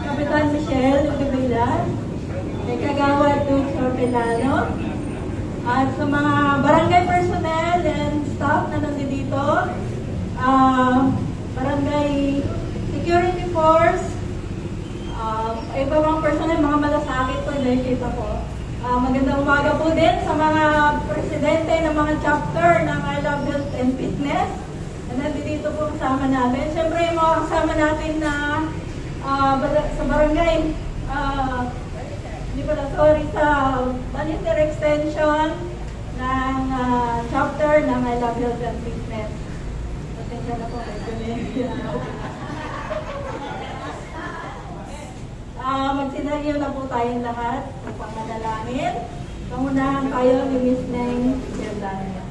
Kapitan Michelle Udubila, kay Kagawad Duke Sorpelano, at sa mga barangay personnel and staff na nandito, barangay security force, iba mga personnel, mga malasakit po, nakikita ko. Magandang umaga po din sa mga presidente ng mga chapter ng I Love Health and Fitness na nandito po kasama natin. Siyempre yung mga kasama natin na sa barangay, sa Volunteer Extension ng chapter ng I Love Health and Fitness. Pasensya na po magsinaryo na po tayong lahat upang manalangin. Pangunahan tayo ni Miss Neng Yerdania.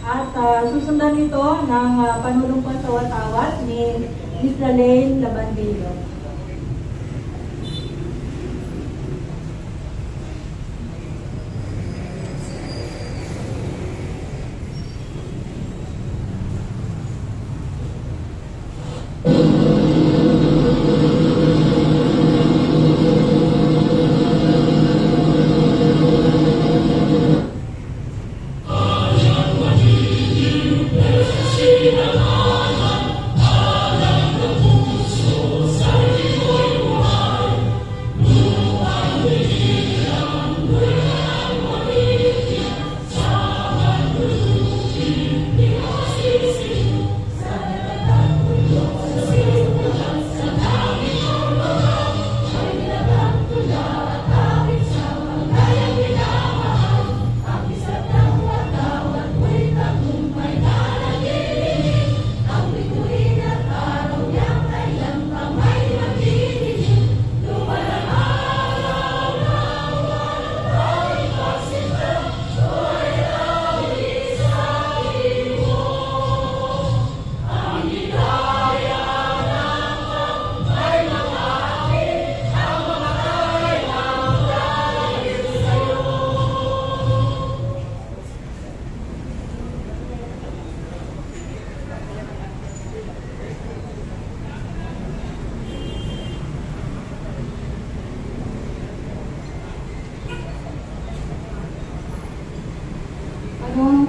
At susundan nito ng panulong pasawat-awat ni Miss Lalaine Labandillo.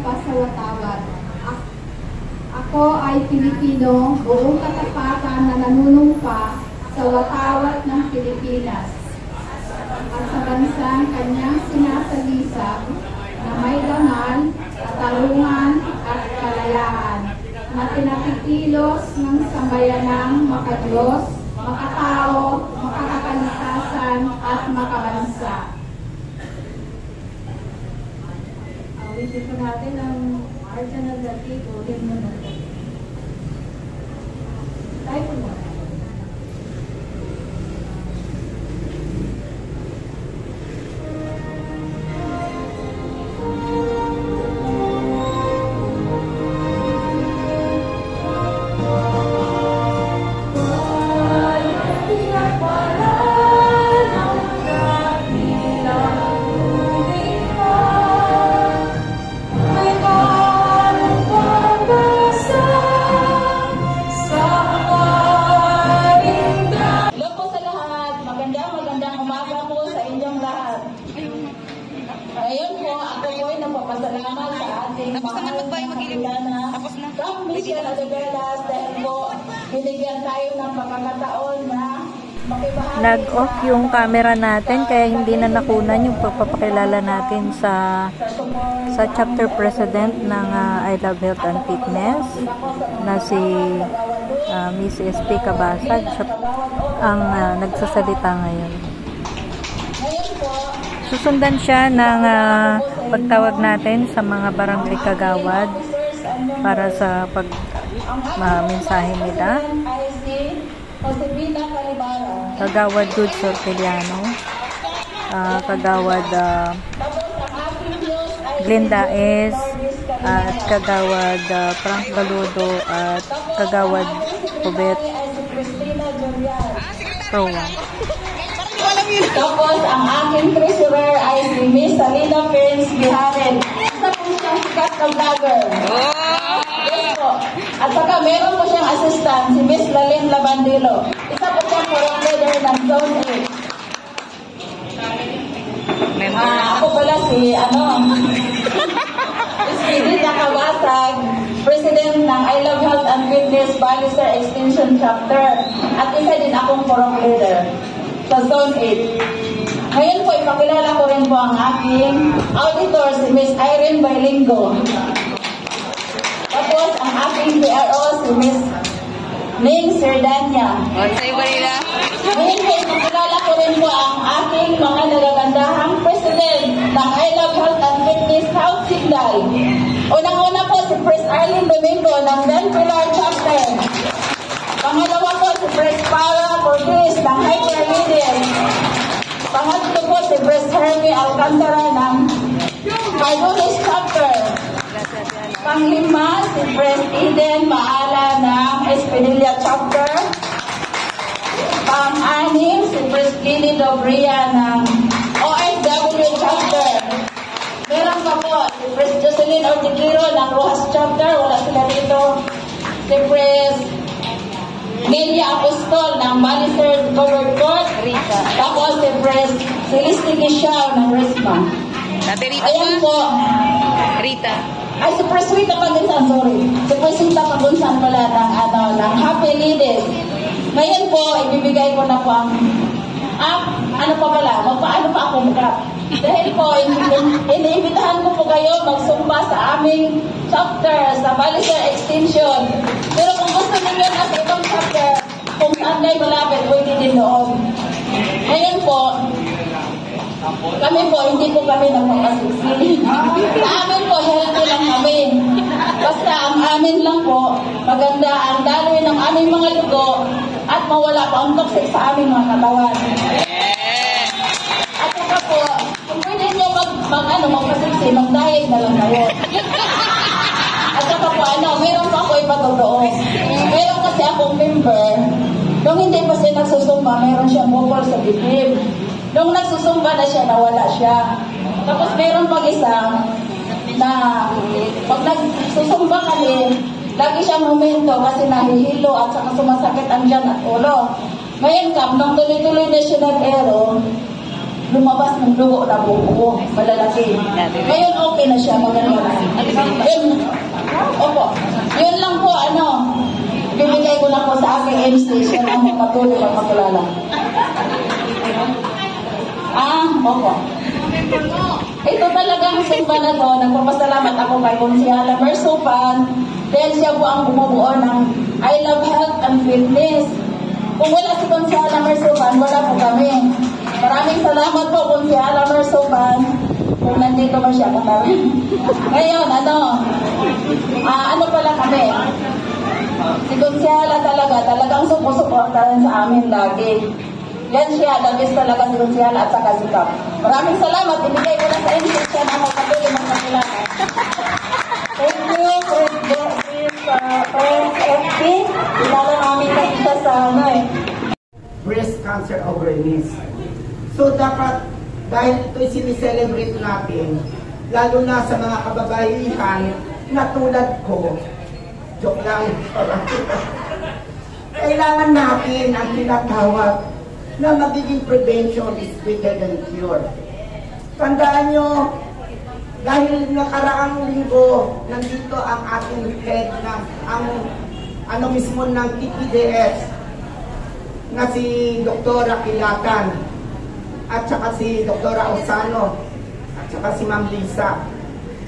nanunumpa sa watawat. Ako ay Pilipino, buong katapatan na nanunumpa sa watawat ng Pilipinas at sa bansang kanyang sinasalisap na may laman, katarungan at kalayaan na pinapitilos ng sambayanang makadiyos, makatao, makakapanitasan at makabansa. Awitin po natin ang Archana Dati o Himno natin. Tayo po mo. Nag-off yung camera natin kaya hindi na nakunan yung pagpapakilala natin sa chapter president ng I Love Health and Fitness na si Miss SP Cabasag ang nagsasalita ngayon. Susundan siya ng pagtawag natin sa mga barangay kagawad para sa mensahe nila. Kagawad Good Sorteliano, Kagawad Glenda S, at Kagawad Frank Galudo, at Kagawad Pobet Proa. Tapos ang aking treasurer ay si Miss Salina Prince Biharin. Isa po siyang sikat na vlogger. Yes po. At saka meron po siyang assistant, si Miss Lalin Labandilo. Isa po siyang forum leader ng Zone 8. Ako pala si Miss Rita Cabasag, President ng I Love Health and Fitness Balister Extension Chapter. At isa din akong forum leader sa Zone 8. Ngayon po, ipakilala ko rin po ang aking auditor, si Miss Irene Bailingo. Tapos, ang aking PRO, si Miss Ning Serdanya. Ngayon po, ipakilala ko rin po ang aking mga nagagandahang president ng I Love Health and Fitness South Signal. Unang-una po, si Pres Arlene Domingo ng Dan Pilar Chapter. Pangalawa po, si Pres Para Cortez ng Hyper Leader. Pangatlo po, si Pres Hermie Alcantara ng Cardules Chapter. Panglima, si Pres Eden Maala ng Espinilla Chapter. Pang-anim, si Pres Lily Dobria ng OFW Chapter. Meron pa po, si Pres Jocelyn Ortiquiro ng Rojas Chapter. Wala sila dito. Si Pres Nelia Apostol ng Balister Covered Court. Rita. Tapos si Pres Celeste Gishaw ng Resma. Ayan po. Rita. Ay, si Pres Rita Pagunsan, sorry. Si Pres Rita Pagunsan pala ng Happy Ladies. Ngayon po, ibibigay ko na po ang magpaano pa ako mag-rap. Dahil po, iniimbitahan ko po kayo magsumba sa aming chapter sa Balister Extension. Pero kung gusto ninyo na sa ibang chapter, kung saan kayo malapit, pwede din doon. Ngayon po, kami po, hindi po kami nagpapasiksili. Sa amin po, healthy lang kami. Basta ang amin lang po, maganda ang daloy ng aming mga lugo at mawala pa ang toxic sa aming mga katawan. At saka po, kung pwede nyo magpasiksi, mag-diet na lang kayo. At saka po, meron pa ako ipatotoo. Meron kasi akong member, nung hindi pa siya nagsusumba, meron siyang bukol sa bibig. Nung nagsusumba na siya, nawala siya. Tapos meron pag isa na pag nagsusumba kami, lagi siyang humento kasi nahihilo at saka sumasakit ang tiyan at ulo. Ngayon nung tuloy-tuloy na siya nag-ero, lumabas ng dugo na buo, malalaki. Ngayon okay na siya, maganda na. Yun, opo, yun lang po, bibigay ko lang po sa aking MC, siya ang patuloy ang makilala. Opo. Ito talagang simba na to, nagpapasalamat ako kay Konsyala Mersopan dahil siya po ang bumubuo ng I Love Health and Fitness. Kung wala si Konsyala Mersopan, wala po kami. Maraming salamat po, Konsyala Mersopan, kung nandito ba siya kami. Ngayon, ano pala kami? Si Konsyala talagang suporta sa amin lagi. Yan siya, the best talaga si Konsyala at saka si Kap. Maraming salamat, ibigay ko na sa invitation ako patuloy ng kakilala. Thank you, Friends FP. Kilala namin kasi siya sa breast cancer awareness. So dapat, dahil ito'y sinicelebrate natin, lalo na sa mga kababaihan na tulad ko, joke lang, kailangan natin ang tinatawag na magiging prevention is better than cure. Tandaan nyo, dahil nakaraang linggo, nandito ang ating head ng mismo ng TPDS na si Dr. Kilatan at saka si Dr. Osano at saka si Ma'am Lisa.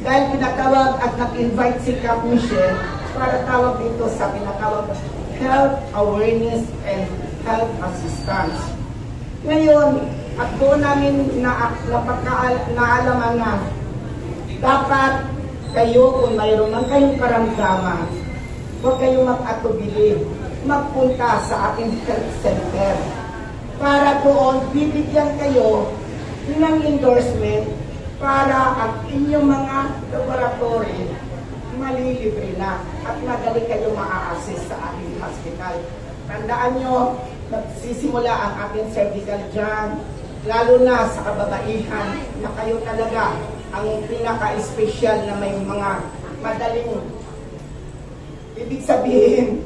Dahil pinatawag at nag-invite si Cap Michelle para tawag dito sa pinatawag health awareness and health assistance. Ngayon, at doon namin naalaman na dapat kayo, kung mayroon man kayong karamdaman, huwag kayong mag-atubili, magpunta sa ating health center para doon bibigyan kayo ng endorsement para ang inyong mga laboratory malilibre na at madali kayo maa-assist sa ating hospital. Tandaan nyo, nagsisimula ang ating cervical dyan, lalo na sa kababaihan na kayo talaga ang pinaka-special na may mga madaling ibig sabihin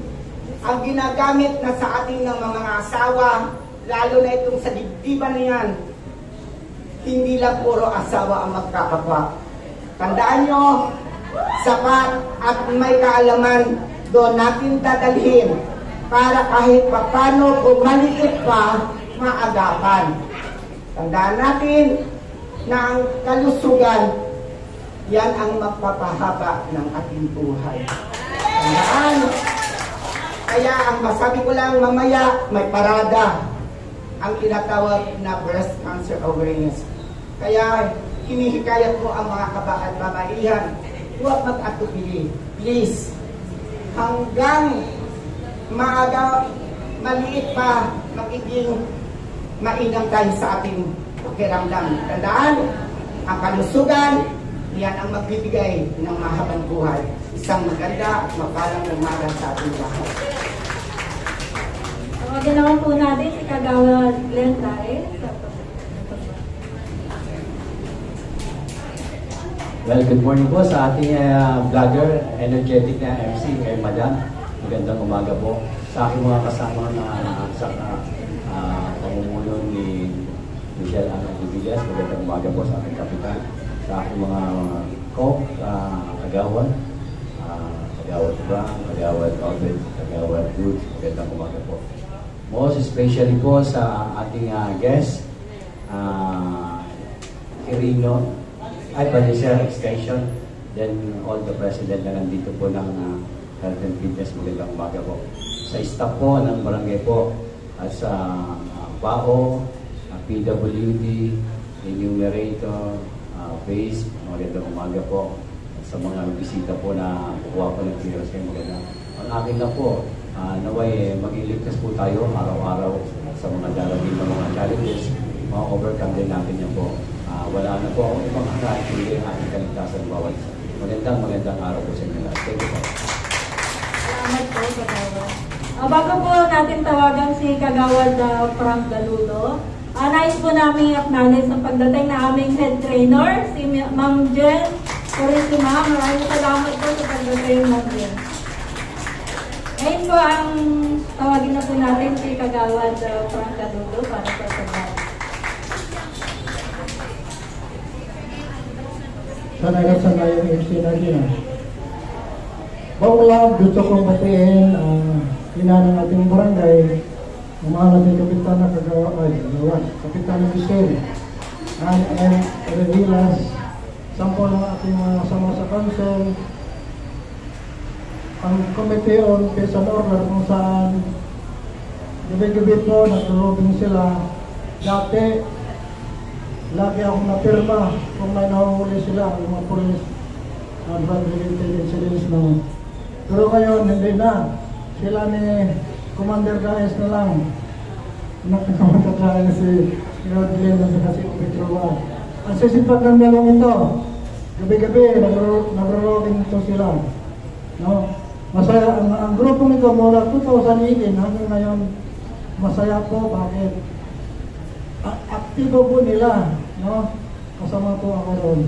ang ginagamit na sa ating ng mga asawa, lalo na itong sa dibdiban na yan, hindi lang puro asawa ang magkakapa. Tandaan nyo, sapat at may kaalaman doon natin dadalhin para kahit papano kung maliit pa, maagapan. Tandaan natin na ang kalusugan, yan ang magpapahaba ng ating buhay. Tandaan, kaya ang masabi ko lang mamaya, may parada ang tinatawag na breast cancer awareness. Kaya hinihikayat ko ang mga kababaihan, huwag mag-atubili. Please, hanggang maaga, maliit pa, magiging mainam tayo sa ating pakiramdam. Tandaan, ang kalusugan, yan ang magbibigay ng mahabang buhay. Isang maganda at mapalang umaga sa ating lahat. Tawagin naman po natin si Kagawad Glenn Tae. Well, good morning po sa ating vlogger, energetic na MC kay Madam. Magandang umaga po sa aking mga kasama na sa pamumuno ni Michelle Villas. Magandang umaga po sa aking kapitan, sa aking mga kagawad, kagawad Bang, kagawad Albert, kagawad Good. Magandang umaga po. Most especially po sa ating guest, Quirino, Panisher Extension, then all the president na nandito po ng Health and Fitness. Magandang umaga po. Sa staff po ng barangay po, at sa PAO, PWD, enumerator, base, magandang umaga po. At sa mga bisita po na kukuha po ng clearance kayo, magandang. Ang akin na po, naway mag-iligtas po tayo araw-araw sa mga darating na mga challenges, ma-overcome din natin yan po. Wala na po akong ibang hanggang hindi ang ating kaligtasan bawat isa. Magandang araw po sa inyo lahat. Thank you po. Salamat po, Kagawad. Bago po natin tawagan si Kagawad Frank Galulo, nais po namin acknowledge ang pagdating na aming head trainer, si Ma'am Jen Purisima. Maraming salamat po sa pagdating, Ma'am Jen. Ngayon po ang tawagin na po natin si Kagawad Frank Galulo para sa sabat. sanay yung MC na din. Bawala, gusto kong batiin ina ng ating barangay, ang mga natin Kapitana Kapitana Michelle, and Revilas, sampo ng ating mga kasama sa council, ang committee on peace and order kung saan gabi-gabi po nag-robing sila. Dati, lagi akong napirma kung may nahuli sila, yung mga police unrelated incidents na. Pero ngayon, hindi na. Sila ni Commander Gaes na lang. Nakakamatatayan si Rodlin at si Petrova. Ang sisipat ng dalawang ito, gabi-gabi, nag-rolling ito sila. No? Masaya, ang grupong ito mula 2018 hanggang ngayon, masaya po. Bakit? Aktibo po nila, no? Kasama po ako ron.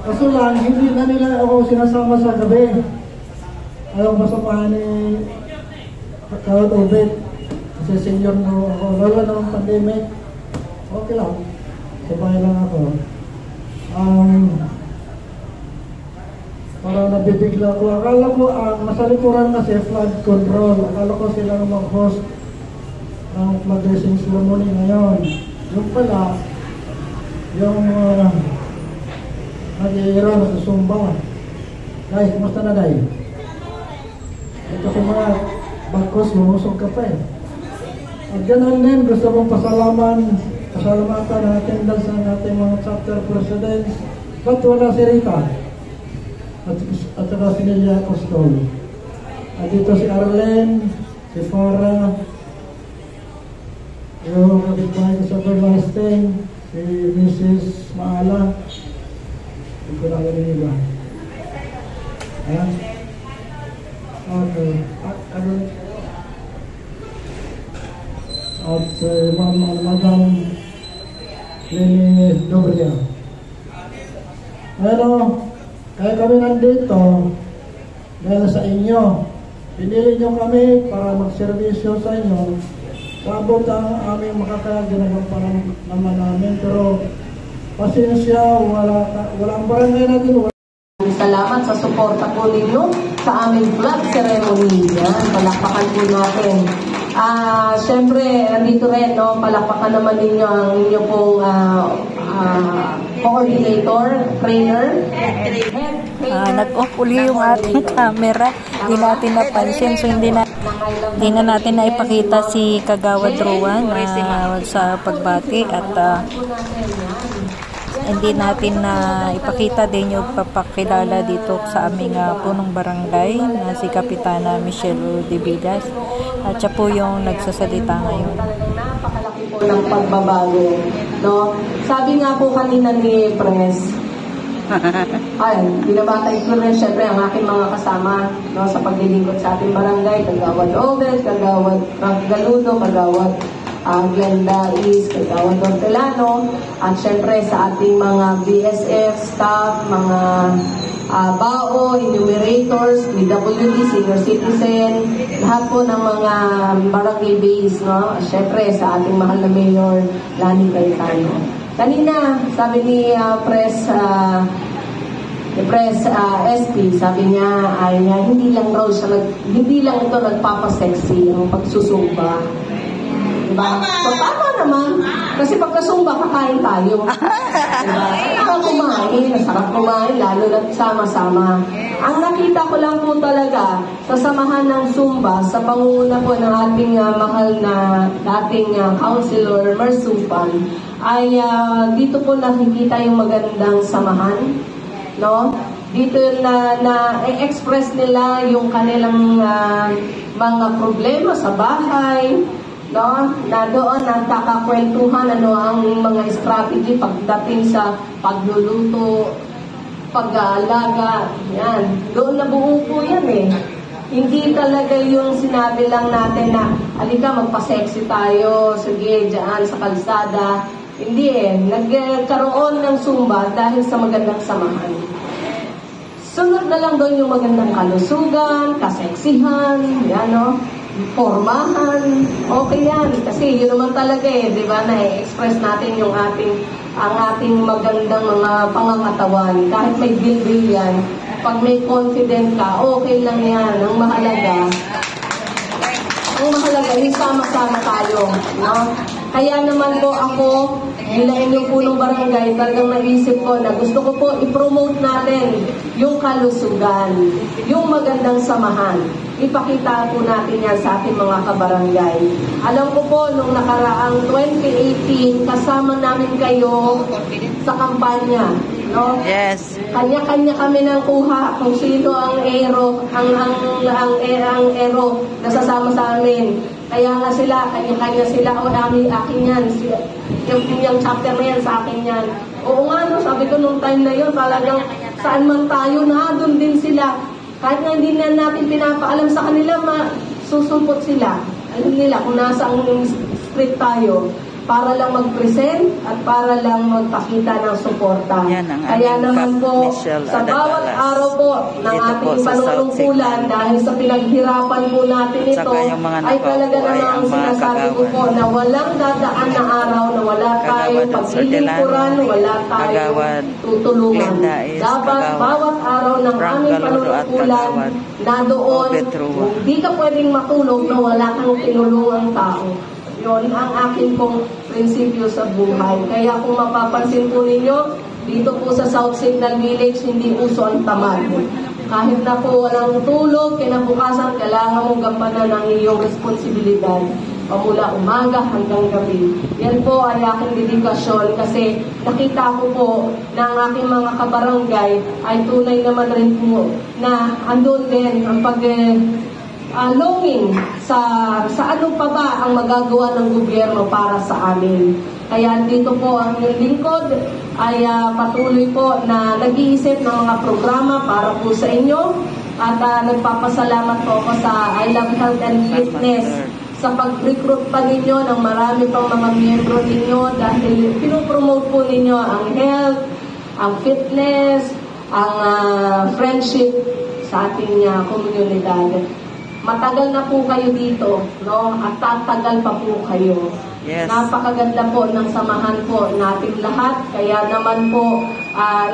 Kaso lang, hindi na nila ako sinasama sa gabi. Ayaw masamahan ni Kawad Obed. Kasi senior na ako. Lalo na ng pandemic. Okay lang. Sabay lang ako. Parang nabibigla ko. Akala ko, masalikuran kasi flood control. Akala ko sila na mag-host ng flood dressing ceremony ngayon. Yung pala, yung nag-iira, nag-sumba. Day, kumusta na, Day? Ito si mga bagkos, lumusog ka pa eh. At ganoon din, gusto kong pasalamatan ang attendance ng ating mga chapter presidents. Ba't wala si Rita? At saka si Nelia Costol. At dito si Arlene, si Farah, yung kapitbahay ko sa Berlasting, si Mrs. Maala. Hindi ko na ganun iba. Ayan. Okay. At Madam Leni Dobria. Ayan, kaya kami nandito dahil sa inyo. Pinili nyo kami para magservisyo sa inyo. Sabot ang aming makakaya, ginagampanan naman namin. Pero pasensya, walang barangay natin. Salamat sa suporta po ninyo sa aming flag ceremony. Yan, palakpakan po natin. Siyempre, nandito rin, no, palakpakan naman ninyo ang inyo pong coordinator, trainer. Nag-off uli yung ating camera. Hindi natin napansin. So, hindi na natin naipakita si Kagawad Rowan sa pagbati at hindi natin na ipakita din yung papakilala dito sa aming punong barangay na si Kapitana Michelle Dibidas at siya po yung nagsasalita ngayon. Napakalaki po ng pagbabago, no? Sabi nga po kanina ni Pres, binabatay ko rin syempre ang aking mga kasama, no, sa paglilingkod sa ating barangay, Kagawad Obed, Kagawad Galudo, Kagawad Glenda Is, Kagawad Dortelano, at syempre sa ating mga BSF staff, mga BAO, enumerators, PWD, senior citizen, lahat po ng mga barangay base, no? Syempre sa ating mahal na Mayor Lani Cayetano. Kanina, sabi ni SP, sabi niya ay hindi lang ito nagpapasexy ang pagsusumba. Diba? So, tama naman. Kasi pagkasumba, kakain tayo. Diba? Masarap kumain, lalo na sama-sama. Ang nakita ko lang po talaga sa samahan ng Zumba, sa pangunguna po ng ating mahal na dating Councilor Marsupan, ay dito po nakikita yung magandang samahan. No? Dito na express nila yung kanilang mga problema sa bahay, no? Na doon nagkakakwentuhan ano ang mga strategy pagdating sa pagluluto, pag-aalaga. Yan. Doon nabuo po yan eh. Hindi talaga yung sinabi lang natin na halika magpa-sexy tayo, sige, dyan sa kalsada. Hindi eh. Nagkaroon ng Zumba dahil sa magandang samahan. Sunod na lang doon yung magandang kalusugan, kaseksihan, yan o. Formahan, okay yan. Kasi yun naman talaga eh, di ba, na-express natin yung ating ang ating magandang mga pangangatawan. Kahit may bilbil yan, pag may confident ka, okay lang yan. Ang mahalaga, yung sama-sama tayo. No? Kaya naman po ako, bilang inyong punong barangay, talagang naisip ko na gusto ko po i-promote natin yung kalusugan, yung magandang samahan. Ipakita po natin yan sa ating mga kabarangay. Alam ko po, nung nakaraang 2018, kasama namin kayo sa kampanya. No? Yes. Kanya-kanya kami ng kuha kung sino ang ero, ang ero na sasama sa amin. Kaya nga sila, kanya-kanya sila, o akin yan, yung chapter na yan, sa akin yan. Oo nga, no, sabi ko nung time na yun, talagang saan man tayo, doon din sila. Kahit nga hindi na natin pinapaalam sa kanila, susumpot sila. Alam nila kung nasa ang script tayo, para lang mag-present at para lang magpakita ng suporta. Kaya naman po, sa bawat araw po ng ating panunungkulan, dahil sa pinaghirapan po natin ito, ay talaga namang sinasabi ko po na walang dadaan na araw na wala tayong paglilingkuran, wala tayong tutulungan. Dapat bawat araw ng aming panunungkulan na doon, hindi ka pwedeng matulog na wala kang tinulungang tao. Yun ang akin pong prinsipyo sa buhay. Kaya kung mapapansin po ninyo, dito po sa South Signal Village, hindi uso ang tamad. Kahit na po walang tulog, kinabukasan, kailangan mong gampanan ang iyong responsibilidad. Pamula umaga hanggang gabi. Yan po ay aking dedikasyon kasi nakita ko po na ang aking mga kabarangay ay tunay naman rin po na andun din ang longing sa ano pa ba ang magagawa ng gobyerno para sa amin. Kaya dito po ang lingkod ay patuloy po na nag-iisip ng mga programa para po sa inyo at nagpapasalamat po ako sa I Love Health and Fitness sa pag-recruit pa ninyo ng marami pang mga miyembro ninyo dahil pinopromote po ninyo ang health, ang fitness, ang friendship sa ating komunidad. Matagal na po kayo dito, no? At tatagal pa po kayo. Yes. Napakaganda po ng samahan po natin lahat. Kaya naman po,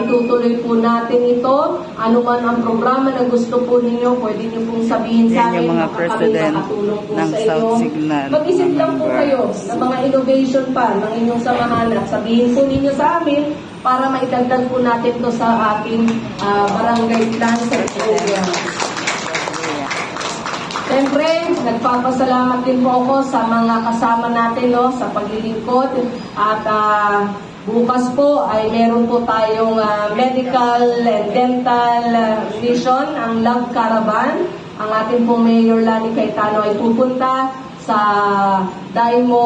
itutuloy po natin ito. Ano man ang programa na gusto po ninyo, pwede niyo pong sabihin sa amin. Yan yung mga president ng South Signal. Mag-isip lang po kayo ng mga innovation pa ng inyong samahan at sabihin po ninyo sa amin para maidagdag po natin to sa ating barangay plan sa program. Siyempre, nagpapasalamat din po ako sa mga kasama natin sa paglilingkod at bukas po ay meron po tayong medical and dental mission, ang Love Caravan. Ang ating pong Mayor Lani Cayetano ay pupunta sa Daimo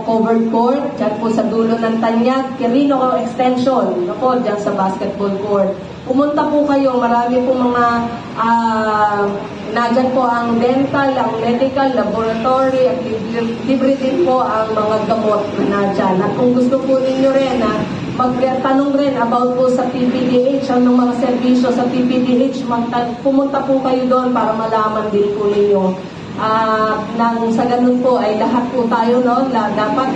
Covered Court, dyan po sa dulo ng Tanyag, Quirino Extension, po, dyan sa basketball court. Pumunta po kayo, marami po mga nadyan po ang dental, ang medical, laboratory, at libre din po ang mga gamot na nadyan. At kung gusto po ninyo rin magtanong rin about po sa PPDH, ang mga serbisyo sa PPDH, pumunta po kayo doon para malaman din po ninyo. Sa ganun po ay lahat po tayo dapat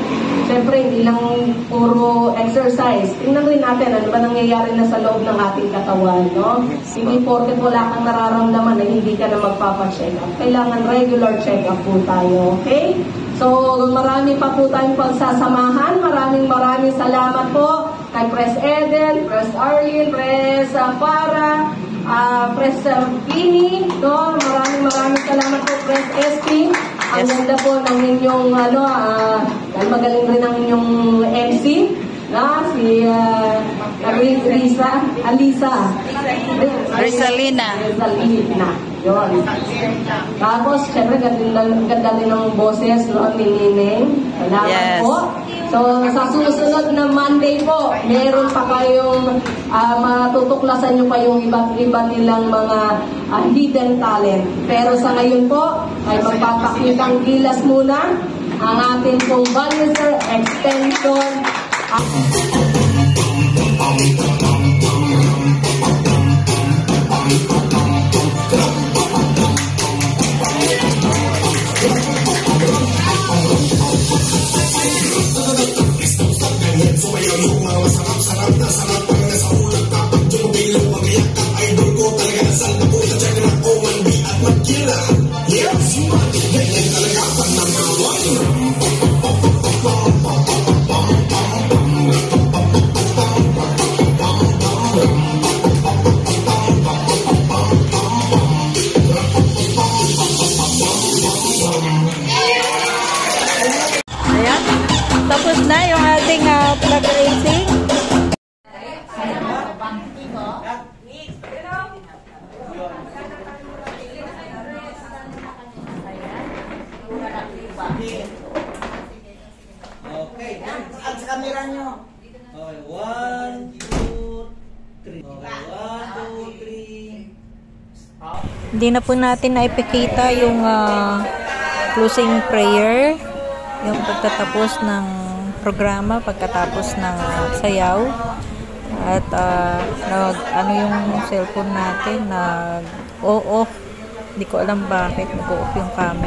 siyempre hindi lang puro exercise, tingnan rin natin ano ba nangyayari na sa loob ng ating katawan, no? Hindi porket wala kang nararamdaman na hindi ka na magpapacheck up, kailangan regular check up po tayo, okay? So marami pa po tayong pagsasamahan, maraming salamat po kay Pres Eden, Pres Arlene, Pres Farah, Pres Pini, no? Maraming salamat po, Pres SP. Ang ganda po ng inyong, magaling rin ang inyong MC, si Rizalina. Yun. Tapos, syempre, ganda din ng boses, ang Nineng. Salamat po. So, sa susunod na Monday po, meron pa kayong matutuklasan nyo pa yung iba nilang mga hidden talent. Pero sa ngayon po, ay magpapakitang gilas muna ang ating pong Baluser Extension. So Ayan. Tapos na yung ating flag raising. Okay. At sa camera nyo. Okay, 1, 2, 3. Okay, 1, 2, 3. Hindi na po natin naipikita yung closing prayer, yung pagtatapos ng programa, pagkatapos ng sayaw. At ano yung cellphone natin, nag-off. Hindi ko alam bakit nag-off yung camera.